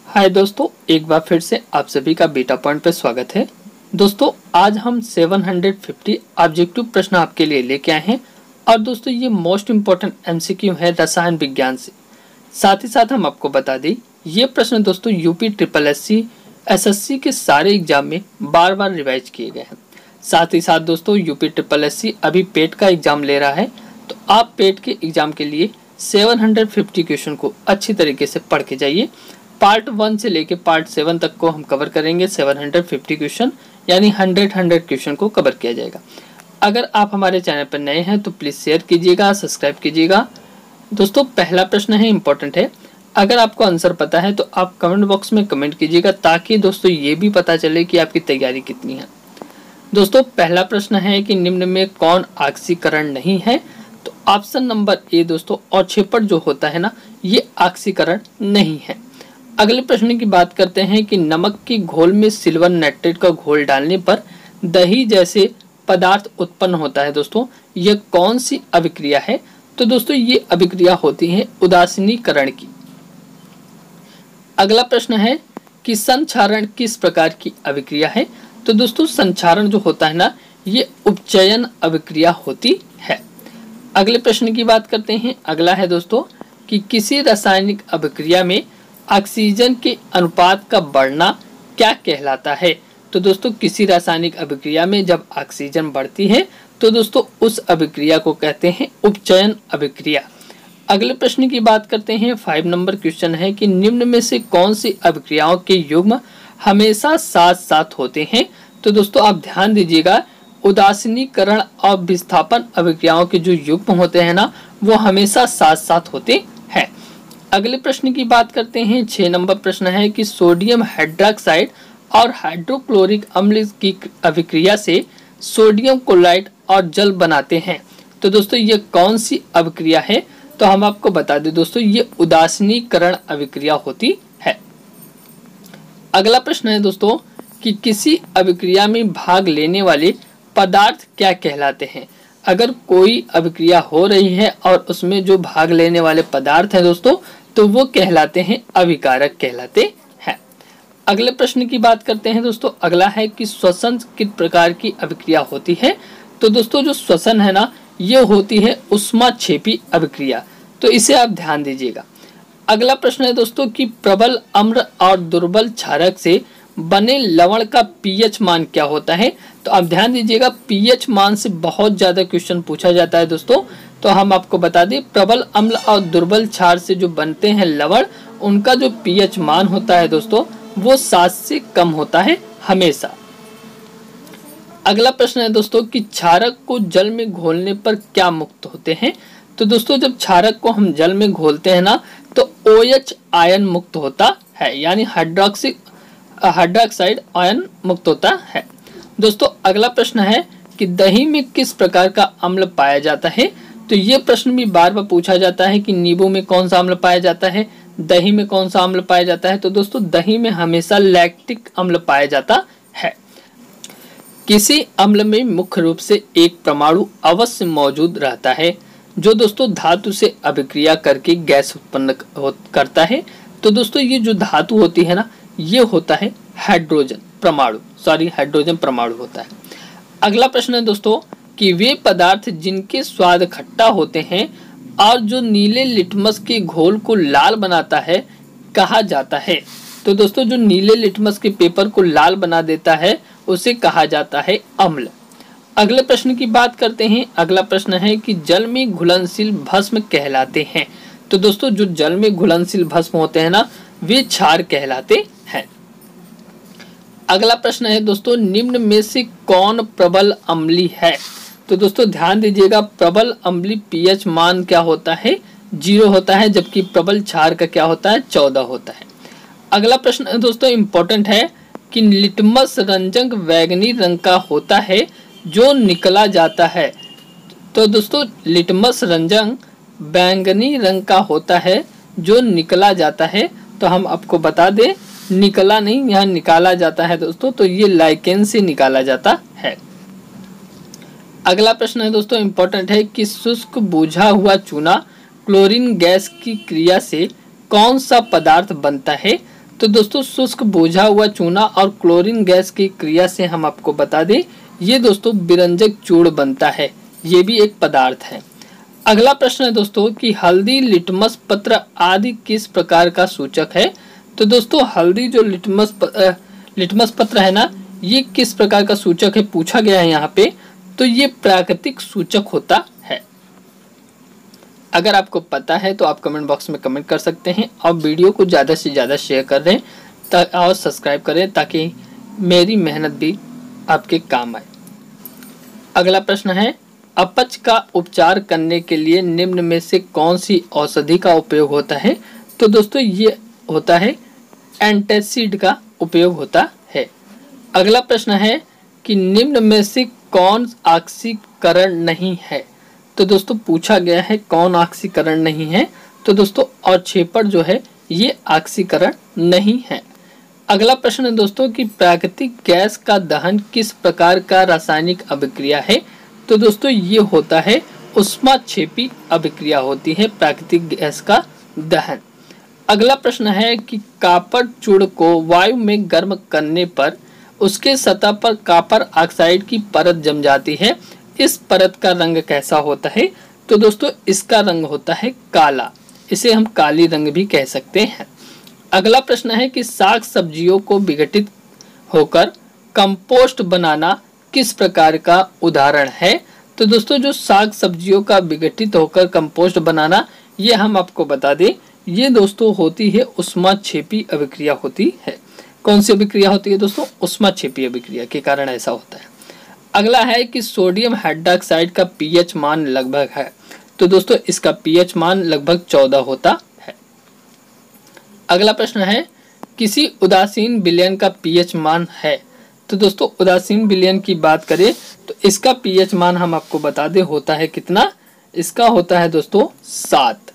हाय दोस्तों, एक बार फिर से आप सभी का बीटा पॉइंट पे स्वागत है। दोस्तों आज हम 750 ऑब्जेक्टिव प्रश्न आपके लिए लेके आए हैं और दोस्तों ये मोस्ट इम्पोर्टेंट एमसीक्यू है रसायन विज्ञान से। साथ ही साथ हम आपको बता दें ये प्रश्न दोस्तों यूपी ट्रिपल एसएससी के सारे एग्जाम में बार बार रिवाइज किए गए हैं। साथ ही साथ दोस्तों यूपी ट्रिपल एससी अभी पेट का एग्जाम ले रहा है, तो आप पेट के एग्जाम के लिए 750 क्वेश्चन को अच्छी तरीके से पढ़ के जाइए। पार्ट 1 से लेके पार्ट 7 तक को हम कवर करेंगे। 750 क्वेश्चन यानी 100 क्वेश्चन को कवर किया जाएगा। अगर आप हमारे चैनल पर नए हैं तो प्लीज़ शेयर कीजिएगा, सब्सक्राइब कीजिएगा। दोस्तों पहला प्रश्न है, इंपॉर्टेंट है। अगर आपको आंसर पता है तो आप कमेंट बॉक्स में कमेंट कीजिएगा, ताकि दोस्तों ये भी पता चले कि आपकी तैयारी कितनी है। दोस्तों पहला प्रश्न है कि निम्न में कौन ऑक्सीकरण नहीं है? तो ऑप्शन नंबर ए दोस्तों, औक्षेपण जो होता है ना, ये ऑक्सीकरण नहीं है। अगले प्रश्न की बात करते हैं कि नमक के घोल में सिल्वर नाइट्रेट का घोल डालने पर दही जैसे पदार्थ उत्पन्न होता है। दोस्तों यह कौन सी अभिक्रिया है? तो दोस्तों ये अभिक्रिया होती है उदासीनीकरण की। अगला प्रश्न है कि संक्षारण किस प्रकार की अभिक्रिया है? तो दोस्तों संक्षारण जो होता है ना, ये उपचयन अभिक्रिया होती है। अगले प्रश्न की बात करते हैं। अगला है दोस्तों कि किसी रासायनिक अभिक्रिया में ऑक्सीजन के अनुपात का बढ़ना क्या कहलाता है? तो दोस्तों किसी रासायनिक अभिक्रिया में जब ऑक्सीजन बढ़ती है तो दोस्तों उस अभिक्रिया को कहते हैं उपचयन अभिक्रिया। अगले प्रश्न की बात करते हैं। 5 नंबर क्वेश्चन है कि निम्न में से कौन सी अभिक्रियाओं के युग्म हमेशा साथ साथ होते हैं? तो दोस्तों आप ध्यान दीजिएगा, उदासीनीकरण और विस्थापन अभिक्रियाओं के जो युग्म होते हैं ना, वो हमेशा साथ साथ होते हैं। अगले प्रश्न की बात करते हैं। 6 नंबर प्रश्न है कि सोडियम हाइड्रोक्साइड और हाइड्रोक्लोरिक अम्ल की अभिक्रिया से सोडियम क्लोराइड और जल बनाते हैं। तो दोस्तों ये कौन सी अभिक्रिया है? तो हम आपको बता दें दोस्तों, ये उदासीनीकरण अभिक्रिया होती है। अगला प्रश्न है दोस्तों कि किसी अभिक्रिया में भाग लेने वाले पदार्थ क्या कहलाते हैं? अगर कोई अभिक्रिया हो रही है और उसमें जो भाग लेने वाले पदार्थ हैं दोस्तों, तो वो कहलाते हैं अभिकारक कहलाते हैं। अगले प्रश्न की बात करते हैं दोस्तों। अगला है कि श्वसन किस प्रकार की अभिक्रिया होती है? तो दोस्तों जो श्वसन है ना, ये होती है ऊष्माक्षेपी अभिक्रिया, तो इसे आप ध्यान दीजिएगा। अगला प्रश्न है दोस्तों कि प्रबल अम्ल और दुर्बल क्षारक से बने लवण का पीएच मान क्या होता है? तो आप ध्यान दीजिएगा, पीएच मान से बहुत ज्यादा क्वेश्चन पूछा जाता है दोस्तों। तो हम आपको बता दें, प्रबल अम्ल और दुर्बल क्षार से जो बनते हैं लवण, उनका जो पीएच मान होता है दोस्तों, वो 7 से कम होता है हमेशा। अगला प्रश्न है दोस्तों कि क्षारक को जल में घोलने पर क्या मुक्त होते हैं? तो दोस्तों जब क्षारक को हम जल में घोलते हैं ना, तो OH आयन मुक्त होता है, यानी हाइड्रोक्साइड आयन मुक्त होता है। दोस्तों अगला प्रश्न है कि दही में किस प्रकार का अम्ल पाया जाता है? तो ये प्रश्न भी बार बार पूछा जाता है कि नींबू में कौन सा अम्ल पाया जाता है, दही में कौन सा अम्ल पाया जाता है? तो दोस्तों दही में हमेशा लैक्टिक अम्ल पाया जाता है। किसी अम्ल में मुख्य रूप से एक परमाणु अवश्य मौजूद रहता है, जो दोस्तों धातु से अभिक्रिया करके गैस उत्पन्न करता है। तो दोस्तों ये जो धातु होती है ना, ये होता है हाइड्रोजन परमाणु होता है। अगला प्रश्न है दोस्तों कि वे पदार्थ जिनके स्वाद खट्टा होते हैं और जो नीले लिटमस के घोल को लाल बनाता है कहा जाता है? तो दोस्तों जो नीले लिटमस के पेपर को लाल बना देता है उसे कहा जाता है अम्ल। अगले प्रश्न की बात करते हैं। अगला प्रश्न है कि जल में घुलनशील भस्म कहलाते हैं? तो दोस्तों जो जल में घुलनशील भस्म होते हैं ना, वे क्षार कहलाते हैं। अगला प्रश्न है दोस्तों, निम्न में से कौन प्रबल अम्ली है? तो दोस्तों ध्यान दीजिएगा, प्रबल अम्ली पीएच मान क्या होता है? 0 होता है, जबकि प्रबल क्षार का क्या होता है? 14 होता है। अगला प्रश्न है दोस्तों, इंपॉर्टेंट है कि लिटमस रंजक बैंगनी रंग का होता है जो निकला जाता है। तो दोस्तों लिटमस रंजक बैंगनी रंग का होता है जो निकला जाता है। तो हम आपको बता दें, निकला नहीं, यहाँ निकाला जाता है दोस्तों, तो ये लाइकेन से निकाला जाता है। अगला प्रश्न है दोस्तों, इंपॉर्टेंट है कि शुष्क बुझा हुआ चूना क्लोरीन गैस की क्रिया से कौन सा पदार्थ बनता है? तो दोस्तों शुष्क बोझा हुआ चूना और क्लोरीन गैस की क्रिया से हम आपको बता दें ये दोस्तों विरंजक चूर्ण बनता है, ये भी एक पदार्थ है। अगला प्रश्न है दोस्तों कि हल्दी, लिटमस पत्र आदि किस प्रकार का सूचक है। तो दोस्तों हल्दी जो लिटमस पत्र है ना, ये किस प्रकार का सूचक है पूछा गया है यहाँ पे। तो ये प्राकृतिक सूचक होता है। अगर आपको पता है तो आप कमेंट बॉक्स में कमेंट कर सकते हैं और वीडियो को ज़्यादा से ज़्यादा शेयर कर दें और सब्सक्राइब करें ताकि मेरी मेहनत भी आपके काम आए। अगला प्रश्न है अपच का उपचार करने के लिए निम्न में से कौन सी औषधि का उपयोग होता है। तो दोस्तों ये होता है एंटासिड का उपयोग होता है। अगला प्रश्न है कि निम्न में से कौन ऑक्सीकरण नहीं है। तो दोस्तों पूछा गया है कौन ऑक्सीकरण नहीं है। तो दोस्तों अवक्षेपण जो है ये ऑक्सीकरण नहीं है। अगला प्रश्न है दोस्तों कि प्राकृतिक गैस का दहन किस प्रकार का रासायनिक अभिक्रिया है। तो दोस्तों ये होता है ऊष्माक्षेपी अभिक्रिया होती है प्राकृतिक गैस का दहन। अगला प्रश्न है कि कॉपर चूर्ण को वायु में गर्म करने पर उसके सतह पर कॉपर ऑक्साइड की परत जम जाती है, इस परत का रंग कैसा होता है। तो दोस्तों इसका रंग होता है काला, इसे हम काली रंग भी कह सकते हैं। अगला प्रश्न है कि साग सब्जियों को विघटित होकर कंपोस्ट बनाना किस प्रकार का उदाहरण है। तो दोस्तों जो साग सब्जियों का विघटित होकर कंपोस्ट बनाना, ये हम आपको बता दें ये दोस्तों होती है ऊष्माक्षेपी अभिक्रिया होती है। कौन सी अभिक्रिया होती है दोस्तों, ऊष्माक्षेपी अभिक्रिया के कारण ऐसा होता है। अगला है कि सोडियम हाइड्रोक्साइड का पीएच मान लगभग है। तो दोस्तों इसका पीएच मान लगभग 14 होता है। अगला प्रश्न है किसी उदासीन विलयन का पीएच मान है। तो दोस्तों उदासीन विलयन की बात करें तो इसका पीएच मान हम आपको बता दें होता है कितना, इसका होता है दोस्तों 7।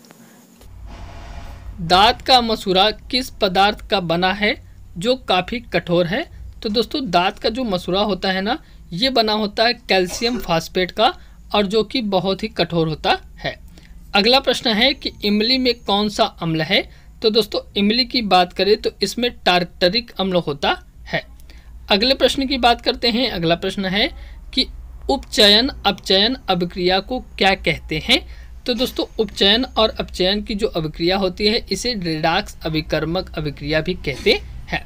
दांत का मसूरा किस पदार्थ का बना है जो काफ़ी कठोर है। तो दोस्तों दांत का जो मसूरा होता है ना, ये बना होता है कैल्शियम फास्फेट का और जो कि बहुत ही कठोर होता है। अगला प्रश्न है कि इमली में कौन सा अम्ल है। तो दोस्तों इमली की बात करें तो इसमें टार्टरिक अम्ल होता है। अगले प्रश्न की बात करते हैं। अगला प्रश्न है कि उपचयन अपचयन अभिक्रिया को क्या कहते हैं। तो दोस्तों उपचयन और अपचयन की जो अभिक्रिया होती है इसे रिडॉक्स अभिकर्मक अभिक्रिया भी कहते हैं।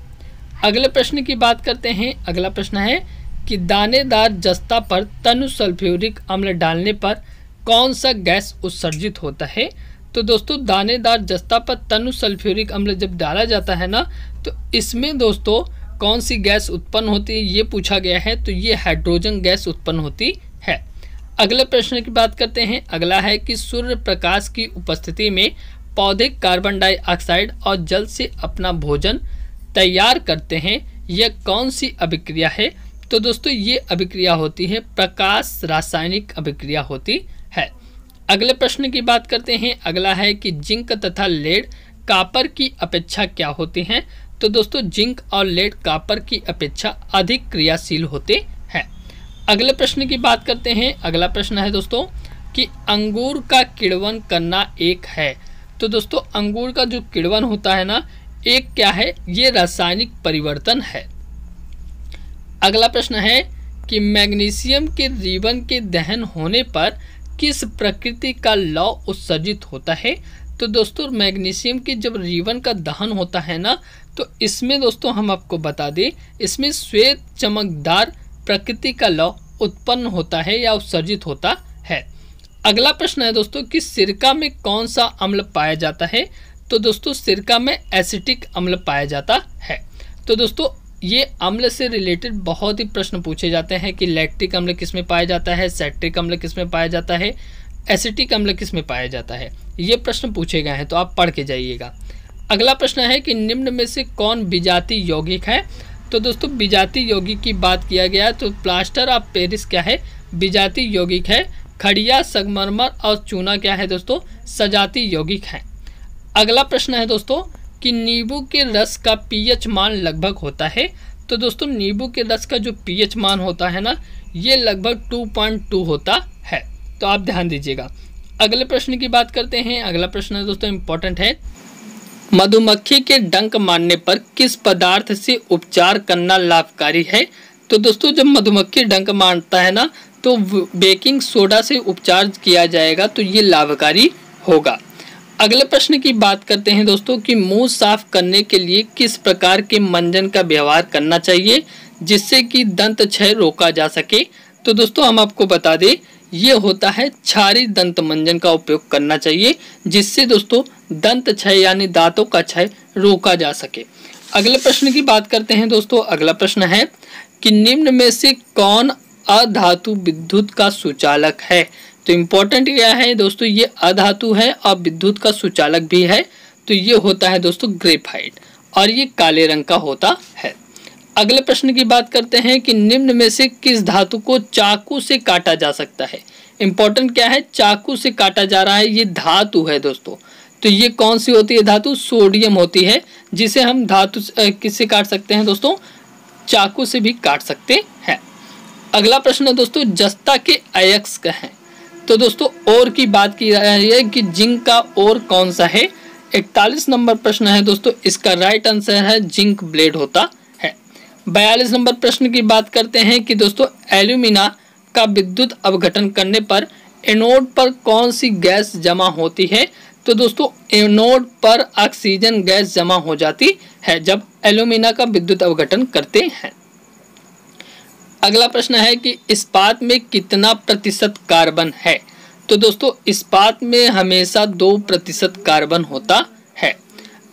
अगले प्रश्न की बात करते हैं। अगला प्रश्न है कि दानेदार जस्ता पर तनु सल्फ्यूरिक अम्ल डालने पर कौन सा गैस उत्सर्जित होता है। तो दोस्तों दानेदार जस्ता पर तनु सल्फ्यूरिक अम्ल जब डाला जाता है ना, तो इसमें दोस्तों कौन सी गैस उत्पन्न होती है ये पूछा गया है। तो ये हाइड्रोजन गैस उत्पन्न होती है। अगले प्रश्न की बात करते हैं। अगला है कि सूर्य प्रकाश की उपस्थिति में पौधे कार्बन डाइऑक्साइड और जल से अपना भोजन तैयार करते हैं, यह कौन सी अभिक्रिया है। तो दोस्तों ये अभिक्रिया होती है प्रकाश रासायनिक अभिक्रिया होती है। अगले प्रश्न की बात करते हैं। अगला है कि जिंक तथा लेड कॉपर की अपेक्षा क्या होते हैं। तो दोस्तों जिंक और लेड कॉपर की अपेक्षा अधिक क्रियाशील होते हैं। अगले प्रश्न की बात करते हैं। अगला प्रश्न है दोस्तों कि अंगूर का किण्वन करना एक है। तो दोस्तों अंगूर का जो किण्वन होता है ना, एक क्या है, ये रासायनिक परिवर्तन है। अगला प्रश्न है कि मैग्नीशियम के रिबन के दहन होने पर किस प्रकृति का लौह उत्सर्जित होता है। तो दोस्तों मैग्नीशियम के जब रिबन का दहन होता है ना, तो इसमें दोस्तों हम आपको बता दें इसमें श्वेत चमकदार प्रकृति का लौह उत्पन्न होता है या उत्सर्जित होता है। अगला प्रश्न है दोस्तों कि सिरका में कौन सा अम्ल पाया जाता है। तो दोस्तों सिरका में एसिटिक अम्ल पाया जाता है। तो दोस्तों ये अम्ल से रिलेटेड बहुत ही प्रश्न पूछे जाते हैं कि लैक्टिक अम्ल किस में पाया जाता है, सैट्रिक अम्ल किस में पाया जाता है, एसिटिक अम्ल किस में पाया जाता है, ये प्रश्न पूछे गए हैं, तो आप पढ़ के जाइएगा। अगला प्रश्न है कि निम्न में से कौन विजातीय यौगिक है। तो दोस्तों विजातीय यौगिक की बात किया गया तो प्लास्टर ऑफ पेरिस क्या है, विजातीय यौगिक है। खड़िया संगमरमर और चूना क्या है दोस्तों, सजातीय यौगिक है। अगला प्रश्न है दोस्तों कि नींबू के रस का पीएच मान लगभग होता है। तो दोस्तों नींबू के रस का जो पीएच मान होता है ना, ये लगभग 2.2 होता है, तो आप ध्यान दीजिएगा। अगले प्रश्न की बात करते हैं। अगला प्रश्न है दोस्तों इम्पोर्टेंट है मधुमक्खी के डंक मारने पर किस पदार्थ से उपचार करना लाभकारी है? तो दोस्तों जब मधुमक्खी डंक मारता है ना तो बेकिंग सोडा से उपचार किया जाएगा, तो ये लाभकारी होगा। अगले प्रश्न की बात करते हैं दोस्तों कि मुंह साफ करने के लिए किस प्रकार के मंजन का व्यवहार करना चाहिए जिससे कि दंत क्षय रोका जा सके? तो दोस्तों हम आपको बता दें, ये होता है क्षारी दंत मंजन का उपयोग करना चाहिए, जिससे दोस्तों दंत क्षय यानी दांतों का क्षय रोका जा सके। अगले प्रश्न की बात करते हैं दोस्तों। अगला प्रश्न है कि निम्न में से कौन अधातु विद्युत का सुचालक है? तो इम्पोर्टेंट क्या है दोस्तों, ये अधातु है और विद्युत का सुचालक भी है, तो ये होता है दोस्तों ग्रेफाइट, और ये काले रंग का होता है। अगले प्रश्न की बात करते हैं कि निम्न में से किस धातु को चाकू से काटा जा सकता है? इंपॉर्टेंट क्या है, चाकू से काटा जा रहा है, ये धातु है दोस्तों। तो ये कौन सी होती है धातु? सोडियम होती है, जिसे हम धातु किससे काट सकते हैं दोस्तों? चाकू से भी काट सकते हैं। अगला प्रश्न है दोस्तों, जस्ता के अयस्क हैं। तो दोस्तों और की बात की जा रही है कि जिंक का और कौन सा है? 41 नंबर प्रश्न है दोस्तों, इसका राइट आंसर है जिंक ब्लेड होता है। 42 नंबर प्रश्न की बात करते हैं कि दोस्तों एल्यूमिना का विद्युत अपघटन करने पर एनोड पर कौन सी गैस जमा होती है? तो दोस्तों एनोड पर ऑक्सीजन गैस जमा हो जाती है जब एल्यूमिना का विद्युत अपघटन करते हैं। अगला प्रश्न है कि इस्पात में कितना प्रतिशत कार्बन है? तो दोस्तों इस्पात में हमेशा 2% कार्बन होता है।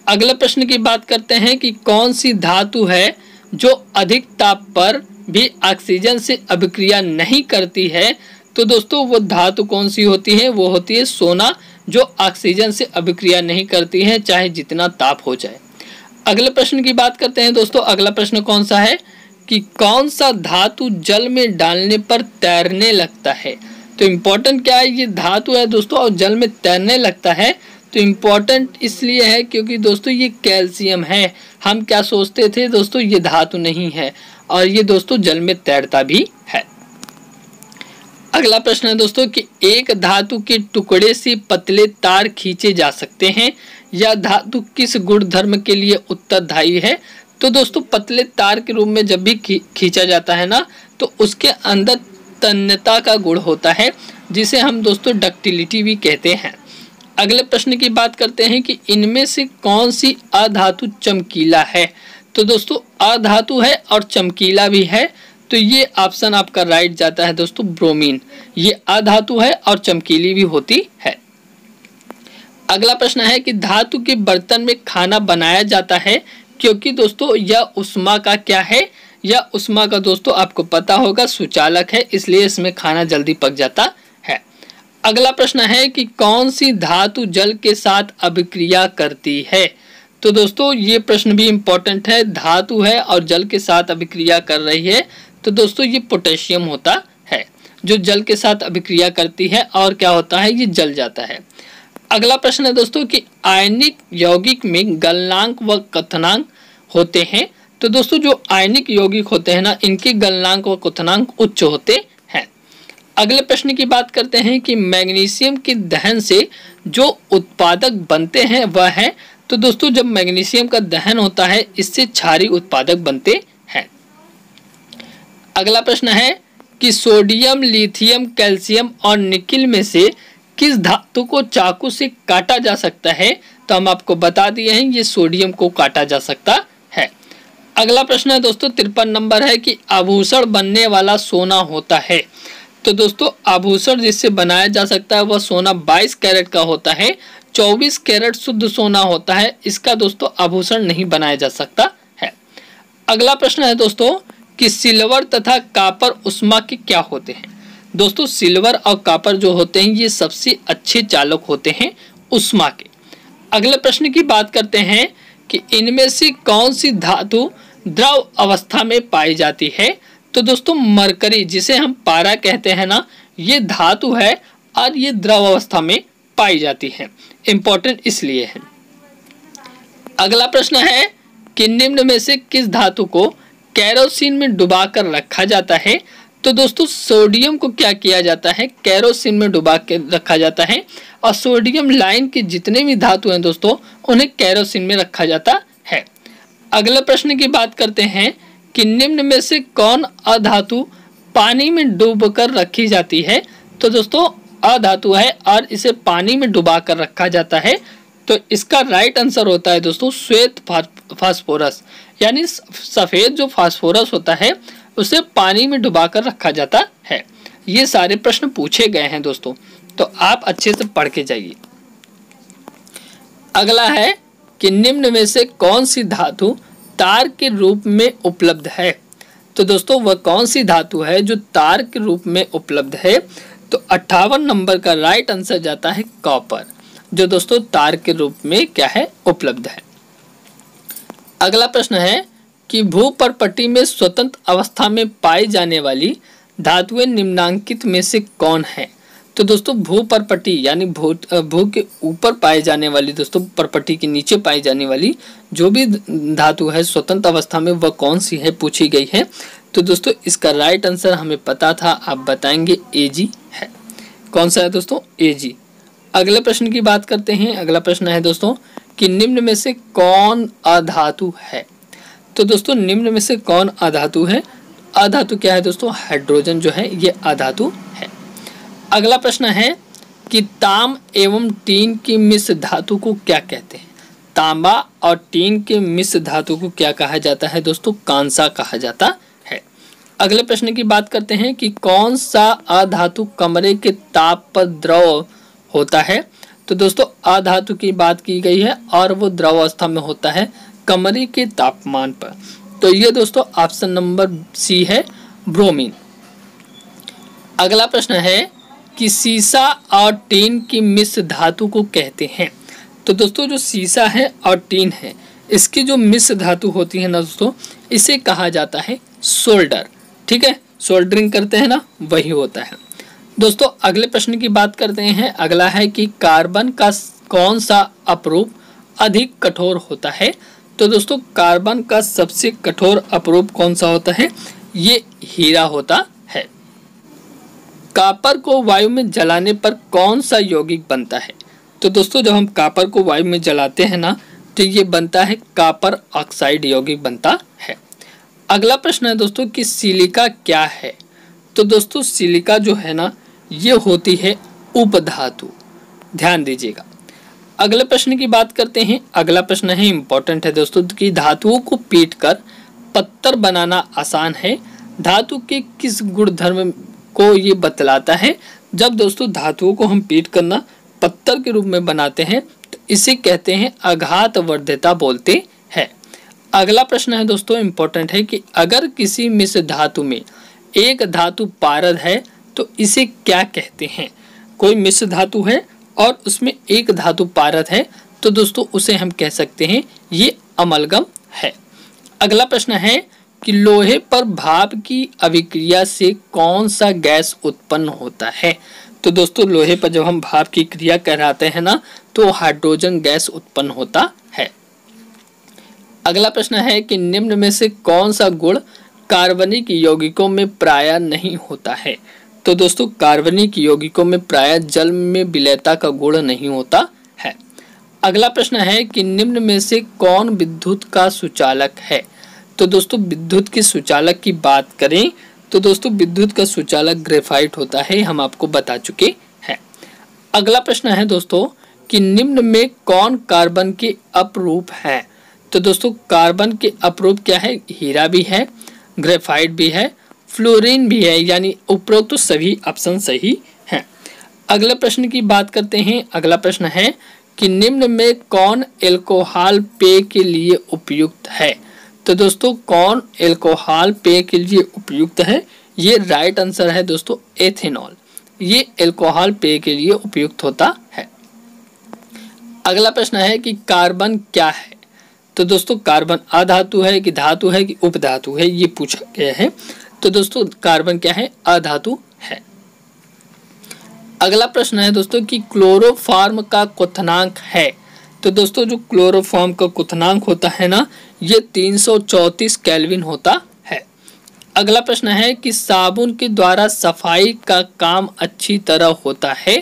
अगले प्रश्न की बात करते हैं कि कौन सी धातु है जो अधिक ताप पर भी ऑक्सीजन से अभिक्रिया नहीं करती है? तो दोस्तों वो धातु कौन सी होती है? वो होती है सोना, जो ऑक्सीजन से अभिक्रिया नहीं करती है चाहे जितना ताप हो जाए। अगले प्रश्न की बात करते हैं दोस्तों। अगला प्रश्न कौन सा है कि कौन सा धातु जल में डालने पर तैरने लगता है? तो इम्पोर्टेंट क्या है, ये धातु है दोस्तों और जल में तैरने लगता है। तो इम्पोर्टेंट इसलिए है क्योंकि दोस्तों ये कैल्शियम है। हम क्या सोचते थे दोस्तों, ये धातु नहीं है, और ये दोस्तों जल में तैरता भी है। अगला प्रश्न है दोस्तों कि एक धातु के टुकड़े से पतले तार खींचे जा सकते हैं, यह धातु किस गुणधर्म के लिए उत्तरदायी है? तो दोस्तों पतले तार के रूप में जब भी खींचा जाता है ना, तो उसके अंदर तन्यता का गुण होता है, जिसे हम दोस्तों डक्टिलिटी भी कहते हैं। अगले प्रश्न की बात करते हैं कि इनमें से कौन सी अधातु चमकीला है? तो दोस्तों अधातु है और चमकीला भी है, तो ये ऑप्शन आपका राइट जाता है दोस्तों ब्रोमीन। ये अधातु है और चमकीली भी होती है। अगला प्रश्न है कि धातु के बर्तन में खाना बनाया जाता है क्योंकि दोस्तों यह उष्मा का क्या है? यह उष्मा का दोस्तों आपको पता होगा सुचालक है, इसलिए इसमें खाना जल्दी पक जाता है। अगला प्रश्न है कि कौन सी धातु जल के साथ अभिक्रिया करती है? तो दोस्तों ये प्रश्न भी इम्पोर्टेंट है। धातु है और जल के साथ अभिक्रिया कर रही है, तो दोस्तों ये पोटेशियम होता है जो जल के साथ अभिक्रिया करती है और क्या होता है, ये जल जाता है। अगला प्रश्न है दोस्तों कि आयनिक यौगिक में गलनांक व क्वथनांक होते हैं। तो दोस्तों जो आयनिक यौगिक होते हैं ना, इनके गलनांक व क्वथनांक उच्च होते हैं। अगले प्रश्न की बात करते हैं कि मैग्नीशियम के दहन से जो उत्पादक बनते हैं वह है? तो दोस्तों जब मैग्नीशियम का दहन होता है इससे क्षारीय उत्पादक बनते हैं। अगला प्रश्न है कि सोडियम, लिथियम, कैल्शियम और निकिल में से किस धातु को चाकू से काटा जा सकता है? तो हम आपको बता दिए हैं, ये सोडियम को काटा जा सकता है। अगला प्रश्न है दोस्तों 53 नंबर है कि आभूषण बनने वाला सोना होता है। तो दोस्तों आभूषण जिससे बनाया जा सकता है वह सोना 22 कैरेट का होता है। 24 कैरेट शुद्ध सोना होता है, इसका दोस्तों आभूषण नहीं बनाया जा सकता है। अगला प्रश्न है दोस्तों कि सिल्वर तथा कॉपर उष्मा के क्या होते हैं? दोस्तों सिल्वर और कॉपर जो होते हैं ये सबसे अच्छे चालक होते हैं उष्मा के। अगले प्रश्न की बात करते हैं कि इनमें से कौन सी धातु द्रव अवस्था में पाई जाती है? तो दोस्तों मरकरी, जिसे हम पारा कहते हैं ना, ये धातु है और ये द्रव अवस्था में पाई जाती है। इंपॉर्टेंट इसलिए है। अगला प्रश्न है कि निम्न में से किस धातु को कैरोसिन में डुबाकर रखा जाता है? तो दोस्तों सोडियम को क्या किया जाता है, केरोसिन में डुबा के रखा जाता है और सोडियम लाइन के जितने भी धातु हैं दोस्तों उन्हें केरोसिन में रखा जाता है। अगला प्रश्न की बात करते हैं कि निम्न में से कौन अधातु पानी में डूबकर रखी जाती है। तो दोस्तों अधातु है और इसे पानी में डुबा कर रखा जाता है, तो इसका राइट आंसर होता है दोस्तों श्वेत फास्फोरस, यानी सफेद जो फास्फोरस होता है उसे पानी में डुबा कर रखा जाता है। ये सारे प्रश्न पूछे गए हैं दोस्तों, तो आप अच्छे से पढ़ के जाइए। अगला है कि निम्न में से कौन सी धातु तार के रूप में उपलब्ध है। तो दोस्तों वह कौन सी धातु है जो तार के रूप में उपलब्ध है। तो 58 नंबर का राइट आंसर जाता है कॉपर, जो दोस्तों तार के रूप में क्या है, उपलब्ध है। अगला प्रश्न है कि भूपर्पटी में स्वतंत्र अवस्था में पाई जाने वाली धातुएं निम्नांकित में से कौन है। तो दोस्तों भूपर्पटी यानी भू के ऊपर पाए जाने वाली, दोस्तों पर्पटी के नीचे पाई जाने वाली जो भी धातु है स्वतंत्र अवस्था में वह कौन सी है पूछी गई है। तो दोस्तों इसका राइट आंसर हमें पता था, आप बताएंगे Ag है। कौन सा है दोस्तों, Ag। अगले प्रश्न की बात करते हैं। अगला प्रश्न है दोस्तों कि निम्न में से कौन अधातु है। तो दोस्तों निम्न में से कौन अधातु है। अधातु क्या है दोस्तों, हाइड्रोजन जो है ये अधातु है। अगला प्रश्न है कि ताम एवं टीन की मिश्र धातु को क्या कहते हैं। तांबा और टीन के मिश्र धातु को क्या कहा जाता है दोस्तों, कांसा कहा जाता है। अगले प्रश्न की बात करते हैं कि कौन सा अधातु कमरे के ताप पर द्रव होता है। तो दोस्तों अधातु की बात की गई है और वो द्रव अवस्था में होता है कमरे के तापमान पर। तो ये दोस्तों ऑप्शन नंबर सी है, ब्रोमीन। अगला प्रश्न है कि सीसा और टीन की मिश्र धातु को कहते हैं। तो दोस्तों जो सीसा है और टीन है इसकी जो मिश्र धातु होती है ना दोस्तों, इसे कहा जाता है सोल्डर। ठीक है, सोल्डरिंग करते हैं ना, वही होता है। दोस्तों अगले प्रश्न की बात करते हैं। अगला है कि कार्बन का कौन सा अपरूप अधिक कठोर होता है। तो दोस्तों कार्बन का सबसे कठोर अपरूप कौन सा होता है, ये हीरा होता है। कॉपर को वायु में जलाने पर कौन सा यौगिक बनता है। तो दोस्तों जब हम कॉपर को वायु में जलाते हैं ना, तो ये बनता है कॉपर ऑक्साइड यौगिक बनता है। अगला प्रश्न है दोस्तों कि सिलिका क्या है। तो दोस्तों सिलिका जो है ना ये होती है उपधातु, ध्यान दीजिएगा। अगले प्रश्न की बात करते हैं। अगला प्रश्न है इंपॉर्टेंट है दोस्तों कि धातुओं को पीटकर पत्थर बनाना आसान है। धातु के किस गुणधर्म को ये बतलाता है। जब दोस्तों धातुओं को हम पीट कर ना पत्थर के रूप में बनाते हैं तो इसे कहते हैं आघात वर्ध्यता बोलते हैं। अगला प्रश्न है दोस्तों इंपॉर्टेंट है कि अगर किसी मिश्र धातु में एक धातु पारद है तो इसे क्या कहते हैं। कोई मिश्र धातु है और उसमें एक धातु पारद है तो दोस्तों उसे हम कह सकते हैं ये अमलगम है। अगला प्रश्न है कि लोहे पर भाप की अभिक्रिया से कौन सा गैस उत्पन्न होता है। तो दोस्तों लोहे पर जब हम भाप की क्रिया कराते हैं ना तो हाइड्रोजन गैस उत्पन्न होता है। अगला प्रश्न है कि निम्न में से कौन सा गुण कार्बनिक यौगिकों में प्राय नहीं होता है। तो दोस्तों कार्बनिक यौगिकों में प्राय जल में विलयता का गुण नहीं होता है। अगला प्रश्न है कि निम्न में से कौन विद्युत का सुचालक है। तो दोस्तों विद्युत के सुचालक की बात करें तो दोस्तों विद्युत का सुचालक ग्रेफाइट होता है, हम आपको बता चुके हैं। अगला प्रश्न है दोस्तों कि निम्न में कौन कार्बन के अपरूप है। तो दोस्तों कार्बन के अपरूप क्या है, हीरा भी है, ग्रेफाइट भी है, फ्लोरीन भी है, यानी उपरोक्त तो सभी ऑप्शन सही हैं। अगले प्रश्न की बात करते हैं। अगला प्रश्न है कि निम्न में कौन एल्कोहल पेय के लिए उपयुक्त है। तो दोस्तों कौन एल्कोहल पेय के लिए उपयुक्त है, ये राइट आंसर है दोस्तों एथेनॉल। ये एल्कोहल पेय के लिए उपयुक्त होता है। अगला प्रश्न है कि कार्बन क्या है। तो दोस्तों कार्बन अधातु है कि धातु है कि उपधातु है, ये पूछा गया है। तो दोस्तों कार्बन क्या है, अधातु है। अगला प्रश्न है दोस्तों कि क्लोरोफॉर्म का क्वथनांक है। तो दोस्तों जो क्लोरोफॉर्म का क्वथनांक होता है ना ये 334 केल्विन होता है। अगला प्रश्न है कि साबुन के द्वारा सफाई का काम अच्छी तरह होता है।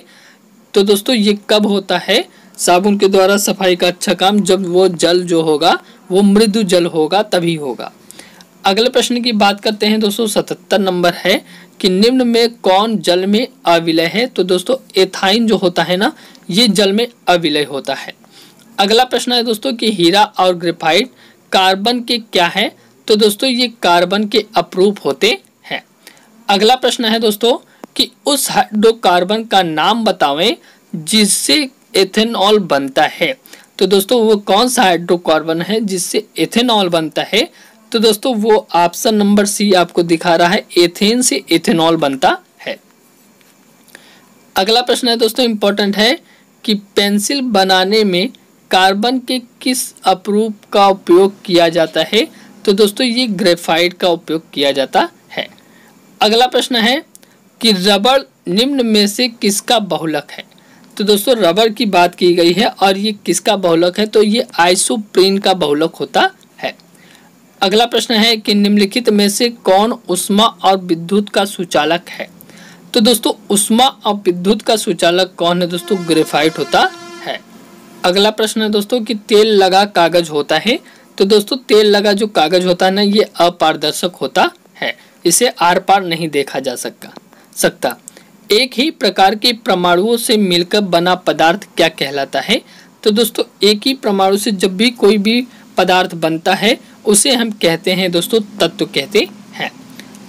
तो दोस्तों ये कब होता है साबुन के द्वारा सफाई का अच्छा काम? जब वो जल जो होगा वो मृदु जल होगा तभी होगा। अगले प्रश्न की बात करते हैं दोस्तों, 77 नंबर है कि निम्न में कौन जल में अविलय है? तो दोस्तों एथाइन जो होता है ना ये जल में अविलय होता है। अगला प्रश्न है दोस्तों कि हीरा और ग्रेफाइट कार्बन के क्या है? तो दोस्तों ये कार्बन के अपरूप होते हैं। अगला प्रश्न है दोस्तों कि उस हाइड्रोकार्बन का नाम बतावें जिससे एथेनॉल बनता है। तो दोस्तों वो कौन सा हाइड्रोकार्बन है जिससे एथेनॉल बनता है? तो दोस्तों वो ऑप्शन नंबर सी आपको दिखा रहा है, एथेन से एथेनॉल बनता है। अगला प्रश्न है दोस्तों इंपॉर्टेंट है कि पेंसिल बनाने में कार्बन के किस अपरूप का उपयोग किया जाता है? तो दोस्तों ये ग्रेफाइट का उपयोग किया जाता है। अगला प्रश्न है कि रबड़ निम्न में से किसका बहुलक है? तो दोस्तों रबड़ की बात की गई है और ये किसका बहुलक है? तो ये आइसोप्रीन का बहुलक होता है। अगला प्रश्न है कि निम्नलिखित में से कौन ऊष्मा और विद्युत का सुचालक है? तो दोस्तों ऊष्मा और विद्युत का सुचालक कौन है? दोस्तों ग्रेफाइट होता है। अगला प्रश्न है दोस्तों कि तेल लगा कागज होता है। तो दोस्तों तेल लगा जो कागज होता है ना ये अपारदर्शक होता है, इसे आर पार नहीं देखा जा सकता। एक ही प्रकार के परमाणुओं से मिलकर बना पदार्थ क्या कहलाता है? तो दोस्तों एक ही परमाणु से जब भी कोई भी पदार्थ बनता है उसे हम कहते हैं दोस्तों तत्व कहते हैं।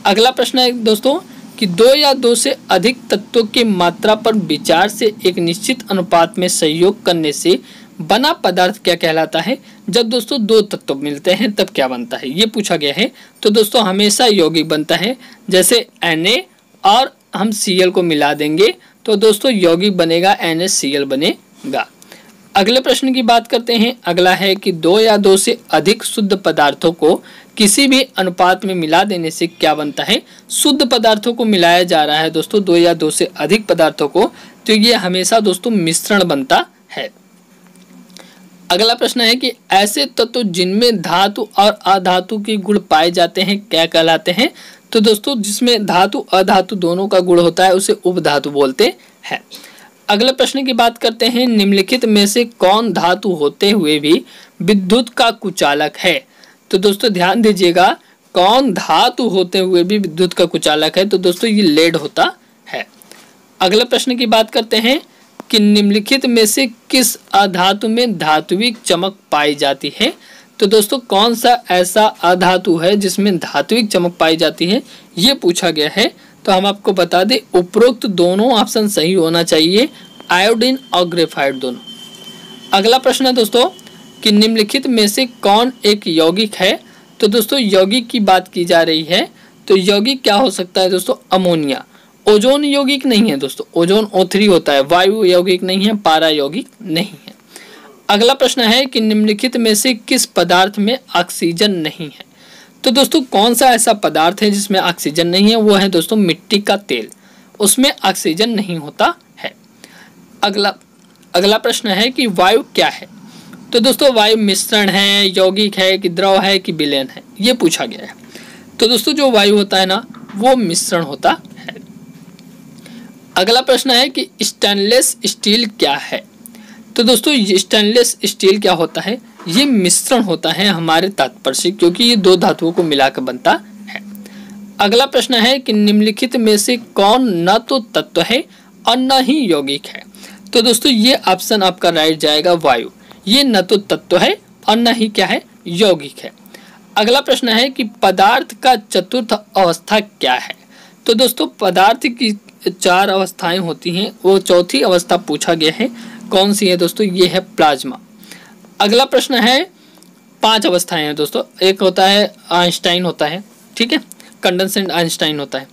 अगला प्रश्न है दोस्तों कि दो या दो से अधिक तत्वों की मात्रा पर विचार से एक निश्चित अनुपात में संयोग करने से बना पदार्थ क्या कहलाता है? जब दोस्तों दो तत्व मिलते हैं तब क्या बनता है ये पूछा गया है। तो दोस्तों हमेशा यौगिक बनता है, जैसे Na और हम Cl को मिला देंगे तो दोस्तों यौगिक बनेगा, NaCl बनेगा। अगले प्रश्न की बात करते हैं। अगला है कि दो या दो से अधिक शुद्ध पदार्थों को किसी भी अनुपात में मिला देने से क्या बनता है? शुद्ध पदार्थों को मिलाया जा रहा है दोस्तों दो या दो से अधिक पदार्थों को, तो ये हमेशा दोस्तों मिश्रण बनता है। अगला प्रश्न है कि ऐसे तत्व जिनमें धातु और अधातु के गुण पाए जाते हैं क्या कहलाते हैं? तो दोस्तों जिसमें धातु अधातु दोनों का गुण होता है उसे उपधातु बोलते हैं। अगले प्रश्न की बात करते हैं। निम्नलिखित में से कौन धातु होते हुए भी विद्युत का कुचालक है? तो दोस्तों ध्यान दीजिएगा, कौन धातु होते हुए भी विद्युत का कुचालक है? तो दोस्तों ये लेड होता है। अगले प्रश्न की बात करते हैं कि निम्नलिखित में से किस अधातु में धात्विक चमक पाई जाती है? तो दोस्तों कौन सा ऐसा अधातु है जिसमें धात्विक चमक पाई जाती है ये पूछा गया है। तो हम आपको बता दें उपरोक्त दोनों ऑप्शन सही होना चाहिए, आयोडीन और ग्रेफाइट दोनों। अगला प्रश्न है दोस्तों कि निम्नलिखित में से कौन एक यौगिक है? तो दोस्तों यौगिक की बात की जा रही है, तो यौगिक क्या हो सकता है दोस्तों? अमोनिया। ओजोन यौगिक नहीं है दोस्तों, ओजोन O3 होता है, वायु यौगिक नहीं है, पारा यौगिक नहीं है। अगला प्रश्न है कि निम्नलिखित में से किस पदार्थ में ऑक्सीजन नहीं है? तो दोस्तों कौन सा ऐसा पदार्थ है जिसमें ऑक्सीजन नहीं है? वो है दोस्तों मिट्टी का तेल, उसमें ऑक्सीजन नहीं होता है। अगला प्रश्न है कि वायु क्या है? तो दोस्तों वायु मिश्रण है, यौगिक है कि द्रव है कि विलयन है ये पूछा गया है। तो दोस्तों जो वायु होता है ना वो मिश्रण होता है। अगला प्रश्न है कि स्टेनलेस स्टील क्या है? तो दोस्तों स्टेनलेस स्टील क्या होता है? ये मिश्रण होता है हमारे तात्पर्य से, क्योंकि ये दो धातुओं को मिलाकर बनता है। अगला प्रश्न है कि निम्नलिखित में से कौन न तो तत्व है और न ही यौगिक है? तो दोस्तों ये ऑप्शन आपका राइट जाएगा, वायु। ये न तो तत्व है और न ही क्या है? यौगिक है। अगला प्रश्न है कि पदार्थ का चतुर्थ अवस्था क्या है? तो दोस्तों पदार्थ की चार अवस्थाएं होती हैं, वो चौथी अवस्था पूछा गया है, कौन सी है दोस्तों? ये है प्लाज्मा। अगला प्रश्न है, 5 अवस्थाएं हैं दोस्तों, एक होता है आइंस्टाइन होता है, ठीक है, कंडेंसेट आइंस्टाइन होता है।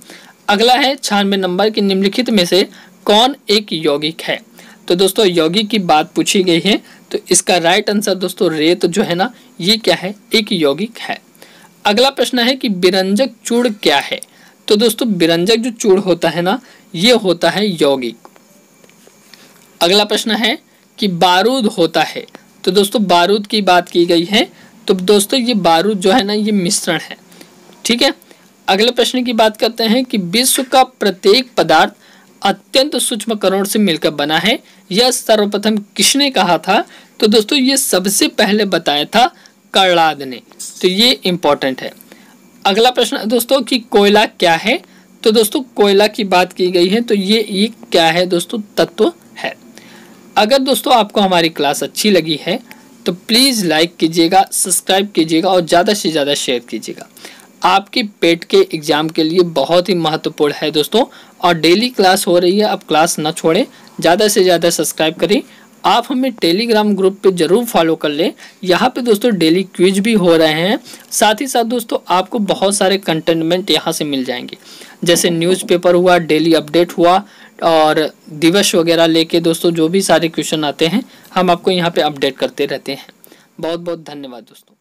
अगला है 96 नंबर कि निम्नलिखित में से कौन एक यौगिक है? तो दोस्तों यौगिक की बात पूछी गई है, तो इसका राइट आंसर दोस्तों रेत जो है ना ये क्या है? एक यौगिक है। अगला प्रश्न है कि विरंजक चूड़ क्या है? तो दोस्तों विरंजक जो चूड़ होता है ना ये होता है यौगिक। अगला प्रश्न है कि बारूद होता है, तो दोस्तों बारूद की बात की गई है, तो दोस्तों ये बारूद जो है ना ये मिश्रण है, ठीक है। अगले प्रश्न की बात करते हैं कि विश्व का प्रत्येक पदार्थ अत्यंत सूक्ष्म कणों से मिलकर बना है, यह सर्वप्रथम किसने कहा था? तो दोस्तों ये सबसे पहले बताया था कर्लाद ने, तो ये इंपॉर्टेंट है। अगला प्रश्न दोस्तों कि कोयला क्या है? तो दोस्तों कोयला की बात की गई है, तो ये क्या है दोस्तों? तत्व है। अगर दोस्तों आपको हमारी क्लास अच्छी लगी है तो प्लीज़ लाइक कीजिएगा, सब्सक्राइब कीजिएगा और ज़्यादा से ज़्यादा शेयर कीजिएगा। आपकी पेट के एग्ज़ाम के लिए बहुत ही महत्वपूर्ण है दोस्तों, और डेली क्लास हो रही है, आप क्लास ना छोड़ें, ज़्यादा से ज़्यादा सब्सक्राइब करें। आप हमें टेलीग्राम ग्रुप पे ज़रूर फॉलो कर लें, यहाँ पे दोस्तों डेली क्विज भी हो रहे हैं। साथ ही साथ दोस्तों आपको बहुत सारे कंटेनमेंट यहाँ से मिल जाएंगे, जैसे न्यूज़पेपर हुआ, डेली अपडेट हुआ और दिवस वगैरह लेके दोस्तों जो भी सारे क्वेश्चन आते हैं हम आपको यहाँ पे अपडेट करते रहते हैं। बहुत बहुत धन्यवाद दोस्तों।